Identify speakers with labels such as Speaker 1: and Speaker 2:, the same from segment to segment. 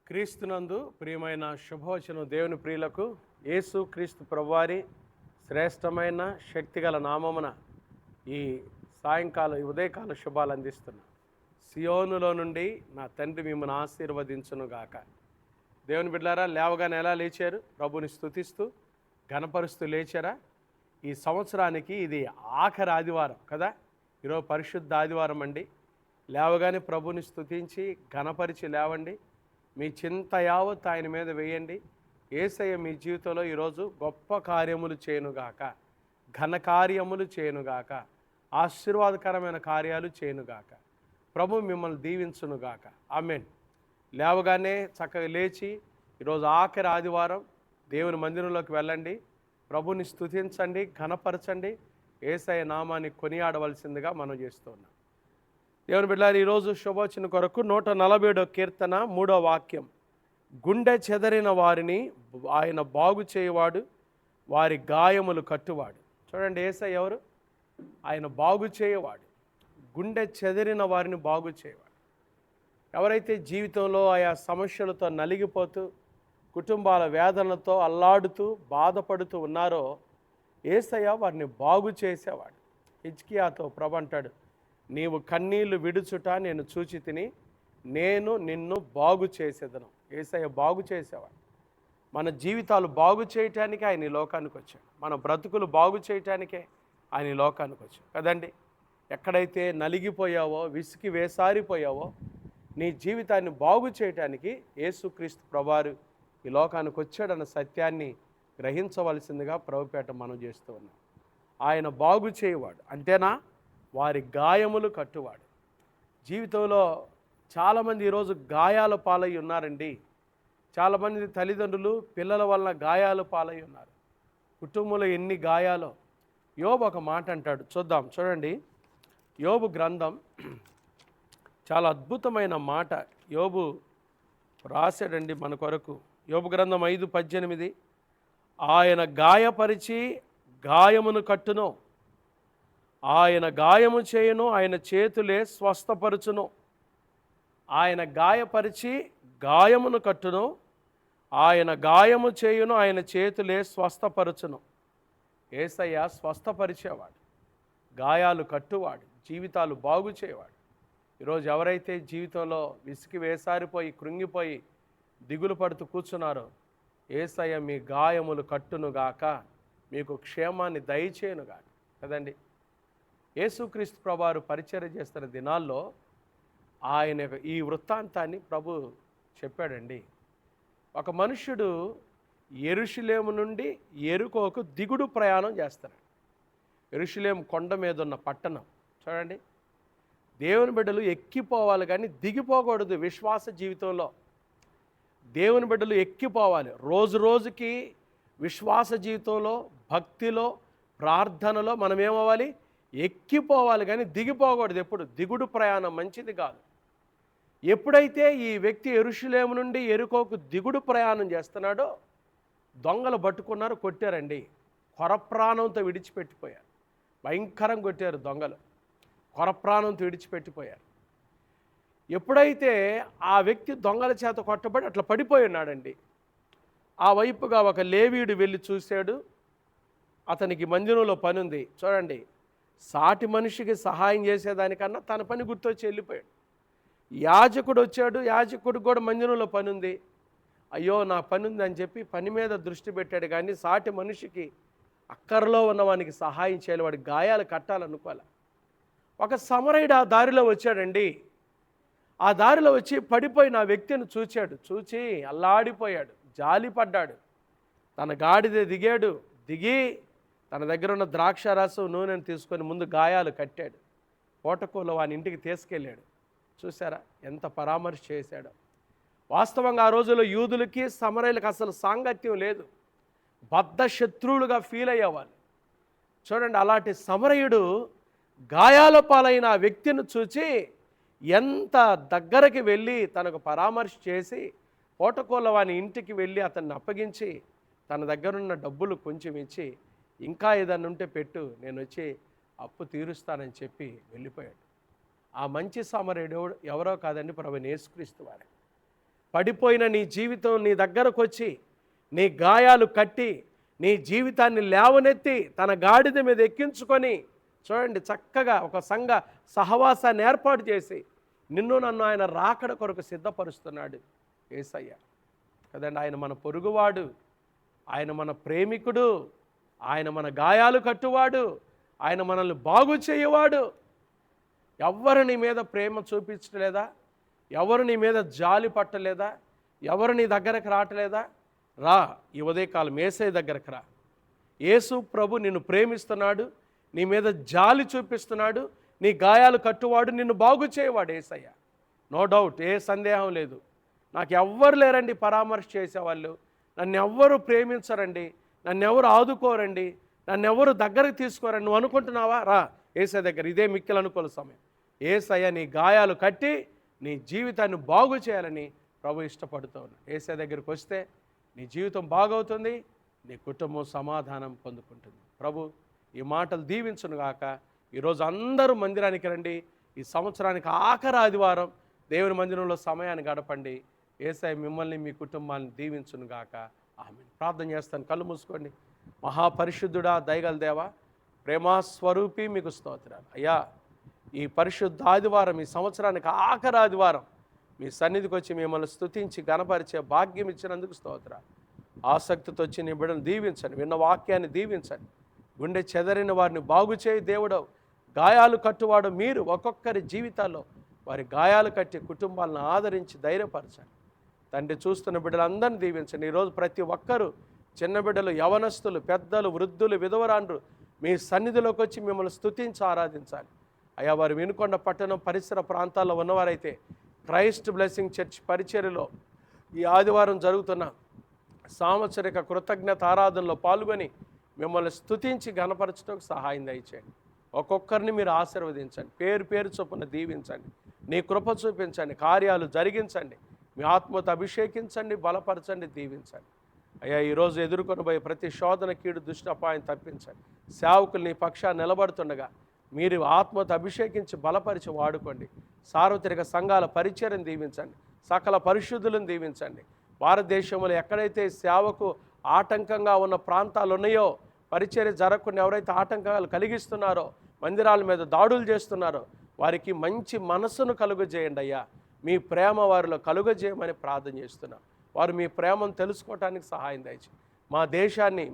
Speaker 1: క్రీస్తునందు ప్రియమైన శుభవచనం దేవుని ప్రియులకు యేసు క్రీస్తు ప్రభువారి శ్రేష్టమైన శక్తిగల నామమున ఈ సాయంకాలం ఉదయకాల శుభాలు అందిస్తున్నా. సియోనులో నుండి నా తండ్రి మిమ్మల్ని ఆశీర్వదించునుగాక. దేవుని బిడ్డలారా, లేవగానే ఎలా లేచారు? ప్రభుని స్తుతిస్తూ ఘనపరుస్తూ లేచారా? ఈ సంవత్సరానికి ఇది ఆఖరి ఆదివారం కదా. ఈరోజు పరిశుద్ధ ఆదివారం అండి. లేవగానే ప్రభుని స్తుతించి ఘనపరిచి లేవండి. మీ చింత యావత్ ఆయన మీద వేయండి. యేసయ్య మీ జీవితంలో ఈరోజు గొప్ప కార్యములు చేయనుగాక, ఘనకార్యములు చేయనుగాక, ఆశీర్వాదకరమైన కార్యాలు చేయనుగాక. ప్రభు మిమ్మల్ని దీవించునుగాక. ఆమేన్. లేవగానే చక్కగా లేచి ఈరోజు ఆఖరి ఆదివారం దేవుని మందిరంలోకి వెళ్ళండి. ప్రభుని స్తుతించండి, ఘనపరచండి. యేసయ్య నామాన్ని కొనియాడవలసిందిగా మనం చేస్తున్నాం. దేవుని బిడ్డలారా, ఈరోజు శుభవచన కొరకు 147వ కీర్తన 3వ వాక్యం. గుండె చెదరిన వారిని ఆయన బాగు చేయవాడు, వారి గాయములు కట్టువాడు. చూడండి, యేసయ్య ఎవరు? ఆయన బాగు చేయవాడు. గుండె చెదిరిన వారిని బాగు చేయవాడు. ఎవరైతే జీవితంలో ఆయా సమస్యలతో నలిగిపోతూ కుటుంబాల వేదనలతో అల్లాడుతూ బాధపడుతూ ఉన్నారో యేసయ్య వారిని బాగు చేసేవాడు. హిజ్కియాతో ప్రభు అంటాడు, నీవు కన్నీళ్లు విడుచుట నేను చూచి తిని, నేను నిన్ను బాగు చేసేదను. యేసయ్య బాగు చేసేవాడు. మన జీవితాలు బాగు చేయటానికి ఆయన ఈ లోకానికి వచ్చాడు. మన బ్రతుకులు బాగు చేయటానికే ఆయన ఈ లోకానికి వచ్చాడు కదండి. ఎక్కడైతే నలిగిపోయావో, విసికి వేసారిపోయావో, నీ జీవితాన్ని బాగు చేయటానికి యేసుక్రీస్తు ప్రభువారు ఈ లోకానికి వచ్చాడన్న సత్యాన్ని గ్రహించవలసిందిగా ప్రభుపేట మనం చేస్తూ ఉన్నాం. ఆయన బాగు చేయవాడు అంతేనా? వారి గాయములు కట్టువాడు. జీవితంలో చాలామంది ఈరోజు గాయాల పాలై ఉన్నారండి. చాలామంది తల్లిదండ్రులు పిల్లల వలన గాయాల పాలై ఉన్నారు. కుటుంబంలో ఎన్ని గాయాలో. యోబు ఒక మాట అంటాడు, చూద్దాం. చూడండి, యోబు గ్రంథం చాలా అద్భుతమైన మాట యోబు రాశాడండి మన కొరకు. యోబు గ్రంథం 5:18, ఆయన గాయపరిచి గాయమును కట్టును, ఆయన గాయము చేయును, ఆయన చేతులే స్వస్థపరచును. ఆయన గాయపరిచి గాయమును కట్టును, ఆయన గాయము చేయును, ఆయన చేతులే స్వస్థపరచును. యేసయ్య స్వస్థపరిచేవాడు, గాయాలు కట్టువాడు, జీవితాలు బాగు చేయవాడు. ఈరోజు ఎవరైతే జీవితంలో విసికి వేసారిపోయి కృంగిపోయి దిగులు పడుతూ కూర్చున్నారో యేసయ్య మీ గాయములు కట్టునుగాక, మీకు క్షేమాన్ని దయచేయునుగాక కదండి. యేసుక్రీస్తు ప్రభువారు పరిచర్య చేస్తున్న దినాల్లో ఆయన ఈ వృత్తాంతాన్ని ప్రభు చెప్పాడండి. ఒక మనుష్యుడు యెరూషలేము నుండి యెరికోకు దిగుడు ప్రయాణం చేస్తాడు. యెరూషలేము కొండ మీద ఉన్న పట్టణం. చూడండి, దేవుని బిడ్డలు ఎక్కిపోవాలి కానీ దిగిపోకూడదు. విశ్వాస జీవితంలో దేవుని బిడ్డలు ఎక్కిపోవాలి. రోజు రోజుకి విశ్వాస జీవితంలో, భక్తిలో, ప్రార్థనలో మనం ఏమవ్వాలి? ఎక్కిపోవాలి కానీ దిగిపోకూడదు. ఎప్పుడు దిగుడు ప్రయాణం మంచిది కాదు. ఎప్పుడైతే ఈ వ్యక్తి యెరూషలేము నుండి యెరికోకు దిగుడు ప్రయాణం చేస్తున్నాడో దొంగలు పట్టుకున్నారు, కొట్టారండి. కొరప్రాణంతో విడిచిపెట్టిపోయారు. భయంకరంగా కొట్టారు దొంగలు, కొరప్రాణంతో విడిచిపెట్టిపోయారు. ఎప్పుడైతే ఆ వ్యక్తి దొంగల చేత కొట్టబడి అట్లా పడిపోయి ఉన్నాడండి, ఆ వైపుగా ఒక లేవీయుడు వెళ్ళి చూశాడు. అతనికి మందిరంలో పని ఉంది. చూడండి, సాటి మనిషికి సహాయం చేసేదానికన్నా తన పని గుర్తొచ్చి వెళ్ళిపోయాడు. యాజకుడు వచ్చాడు, యాజకుడికి కూడా మందిరంలో పని ఉంది. అయ్యో నా పని ఉంది అని చెప్పి పని మీద దృష్టి పెట్టాడు కానీ సాటి మనిషికి అక్కరలో ఉన్నవానికి సహాయం చేయాలి, వాడి గాయాలు కట్టాలనుకోవాలి. ఒక సమరయుడు ఆ దారిలో వచ్చాడండి. ఆ దారిలో వచ్చి పడిపోయిన ఆ వ్యక్తిని చూచాడు. చూచి అల్లాడిపోయాడు, జాలిపడ్డాడు. తన గాడిద దిగాడు, దిగి తన దగ్గర ఉన్న ద్రాక్షారసం నూనెను తీసుకొని ముందు గాయాలు కట్టాడు. పూటకూల వాని ఇంటికి తీసుకెళ్ళాడు. చూసారా ఎంత పరామర్శ చేశాడో. వాస్తవంగా ఆ రోజుల్లో యూదులకి సమరయులకు అసలు సాంగత్యం లేదు, బద్ధ శత్రువులుగా ఫీల్ అయ్యేవాళ్ళు. చూడండి, అలాంటి సమరయుడు గాయాల పాలైన ఆ వ్యక్తిని చూచి ఎంత దగ్గరికి వెళ్ళి తనకు పరామర్శ చేసి పూటకూల వాని ఇంటికి వెళ్ళి అతన్ని అప్పగించి తన దగ్గరున్న డబ్బులు కొంచెం ఇచ్చి, ఇంకా ఏదన్నా ఉంటే పెట్టు, నేను వచ్చి అప్పు తీరుస్తానని చెప్పి వెళ్ళిపోయాడు. ఆ మంచి సమరయుడు ఎవరో కాదండి, ప్రభువైన యేసుక్రీస్తు వారే. పడిపోయిన నీ జీవితం నీ దగ్గరకు వచ్చి నీ గాయాలు కట్టి నీ జీవితాన్ని లేవనెత్తి తన గాడిద మీద ఎక్కించుకొని చూడండి చక్కగా ఒక సంఘ సహవాసాన్ని ఏర్పాటు చేసి నిన్ను నన్ను ఆయన రాకడ కొరకు సిద్ధపరుస్తున్నాడు యేసయ్య కదండి. ఆయన మన పొరుగువాడు, ఆయన మన ప్రేమికుడు, ఆయన మన గాయాలు కట్టువాడు, ఆయన మనల్ని బాగు చేయవాడు. ఎవరు నీ మీద ప్రేమ చూపించలేదా? ఎవరు నీ మీద జాలి పట్టలేదా? ఎవరు నీ దగ్గరకు రావట్లేదా? రా, ఈ ఉదయకాలం యేసయ్య దగ్గరకు రా. యేసు ప్రభు నిన్ను ప్రేమిస్తున్నాడు, నీ మీద జాలి చూపిస్తున్నాడు, నీ గాయాలు కట్టువాడు, నిన్ను బాగు చేయవాడు యేసయ్య. నో డౌట్, ఏ సందేహం లేదు. నాకు ఎవ్వరు లేరండి పరామర్శ చేసేవాళ్ళు, నన్ను ఎవ్వరు ప్రేమించరండి, నన్ను ఎవరు ఆదుకోరండి, నన్ను ఎవరు దగ్గరకు తీసుకోరండి నువ్వు అనుకుంటున్నావా? రా యేసయ్య దగ్గర, ఇదే మిక్కిలి అనుకూల సమయం. యేసయ్య నీ గాయాలు కట్టి నీ జీవితాన్ని బాగు చేయాలని ప్రభు ఇష్టపడుతూ ఉన్నాడు. యేసయ్య దగ్గరికి వస్తే నీ జీవితం బాగవుతుంది, నీ కుటుంబం సమాధానం పొందుకుంటుంది. ప్రభు ఈ మాటలు దీవించునుగాక. ఈరోజు అందరూ మందిరానికి రండి. ఈ సంవత్సరానికి ఆఖరి ఆదివారం దేవుని మందిరంలో సమయాన్ని గడపండి. యేసయ్య మిమ్మల్ని మీ కుటుంబాన్ని దీవించునుగాక. ఆమేన్. ప్రార్థన చేస్తాను, కళ్ళు మూసుకోండి. మహాపరిశుద్ధుడా, దయగల దేవా, ప్రేమాస్వరూపి మీకు స్తోత్రాలు అయ్యా. ఈ పరిశుద్ధ ఆదివారం, ఈ సంవత్సరానికి ఆఖరి ఆదివారం మీ సన్నిధికి వచ్చి మిమ్మల్ని స్తుతించి గణపరిచే భాగ్యం ఇచ్చినందుకు స్తోత్రాలు. ఆసక్తితో వచ్చి నీ బిడ్డను దీవించండి, విన్న వాక్యాన్ని దీవించండి. గుండె చెదరిన వారిని బాగు చేయి దేవుడవు. గాయాలు కట్టువాడు మీరు. ఒక్కొక్కరి జీవితాల్లో వారి గాయాలు కట్టి కుటుంబాలను ఆదరించి ధైర్యపరచండి తండ్రి. చూస్తున్న బిడ్డలందరినీ దీవించండి. ఈరోజు ప్రతి ఒక్కరూ, చిన్న బిడ్డలు, యవనస్తులు, పెద్దలు, వృద్ధులు, విధవరాండ్రు మీ సన్నిధిలోకి వచ్చి మిమ్మల్ని స్తుతించి ఆరాధించాలి అయ్యా. వారు వినుకొండ పట్టణం పరిసర ప్రాంతాల్లో ఉన్నవారైతే క్రైస్ట్ బ్లెస్సింగ్ చర్చ్ పరిచర్యలో ఈ ఆదివారం జరుగుతున్న సాంవత్సరిక కృతజ్ఞత ఆరాధనలో పాల్గొని మిమ్మల్ని స్తుతించి గణపరచడానికి సహాయం దయచేయండి. ఒక్కొక్కరిని మీరు ఆశీర్వదించండి, పేరు పేరు చొప్పున దీవించండి, నీ కృప చూపించండి, కార్యాలు జరిగించండి, మీ ఆత్మతో అభిషేకించండి, బలపరచండి, దీవించండి అయ్యా. ఈరోజు ఎదుర్కొనబోయే ప్రతి శోధన, కీడు, దుష్ట అపాయం తప్పించండి. సేవకులు నీ పక్షాన్ని నిలబడుతుండగా మీరు ఆత్మతో అభిషేకించి బలపరిచి వాడుకోండి. సార్వత్రిక సంఘాల పరిచర్యను దీవించండి, సకల పరిశుద్ధులను దీవించండి. భారతదేశంలో ఎక్కడైతే సేవకు ఆటంకంగా ఉన్న ప్రాంతాలు ఉన్నాయో, పరిచర్య జరగకుండా ఎవరైతే ఆటంకాలు కలిగిస్తున్నారో, మందిరాల మీద దాడులు చేస్తున్నారో, వారికి మంచి మనసును కలుగజేయండి అయ్యా. మీ ప్రేమ వారిలో కలుగజేయమని ప్రార్థన చేస్తున్నాం. వారు మీ ప్రేమను తెలుసుకోవటానికి సహాయం దయచేయండి. మా దేశాన్ని,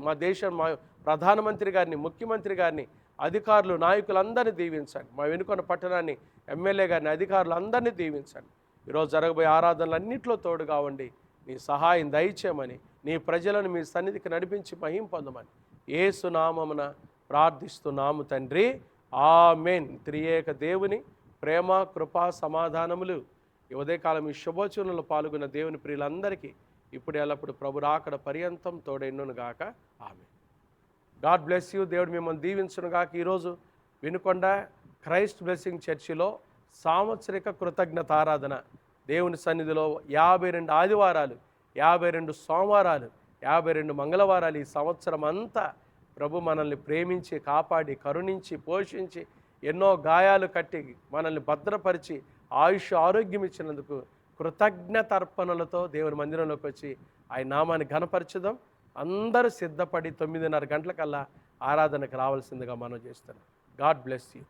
Speaker 1: మా ప్రధానమంత్రి గారిని, ముఖ్యమంత్రి గారిని, అధికారులు, నాయకులందరినీ దీవించండి. మా వెనుకొండ పట్టణాన్ని, ఎమ్మెల్యే గారిని, అధికారులు అందరినీ దీవించండి. ఈరోజు జరగబోయే ఆరాధనలన్నింటిలో తోడుగా ఉండి నీ సహాయం దయచేయమని, నీ ప్రజలను మీ సన్నిధికి నడిపించి మహిమ పొందమని యేసు నామమున ప్రార్థిస్తున్నాము తండ్రి. ఆమేన్. త్రియేక దేవుని ప్రేమ, కృప, సమాధానములు ఈ ఉదయకాలం ఈ శుభోచనలో పాల్గొన్న దేవుని ప్రియులందరికీ ఇప్పుడు ఎల్లప్పుడు ప్రభు రాకడ పర్యంతం తోడైన్నును గాక. ఆమేన్. God bless you. దేవుడు మిమ్మల్ని దీవించును గాక. ఈరోజు వినుకొండ క్రైస్ట్ బ్లెస్సింగ్ చర్చిలో సాంవత్సరిక కృతజ్ఞత ఆరాధన దేవుని సన్నిధిలో 52 ఆదివారాలు, 52 సోమవారాలు, 52 మంగళవారాలు ఈ సంవత్సరం అంతా ప్రభు మనల్ని ప్రేమించి, కాపాడి, కరుణించి, పోషించి, ఎన్నో గాయాలు కట్టి మనల్ని భద్రపరిచి ఆయుష్ ఆరోగ్యం ఇచ్చినందుకు కృతజ్ఞత అర్పణలతో దేవుని మందిరంలోకి వచ్చి ఆయన నామాన్ని ఘనపరచుదాం. అందరూ సిద్ధపడి 9:30 గంటలకల్లా ఆరాధనకు రావాల్సిందిగా మనం చేస్తున్నాం. God bless you.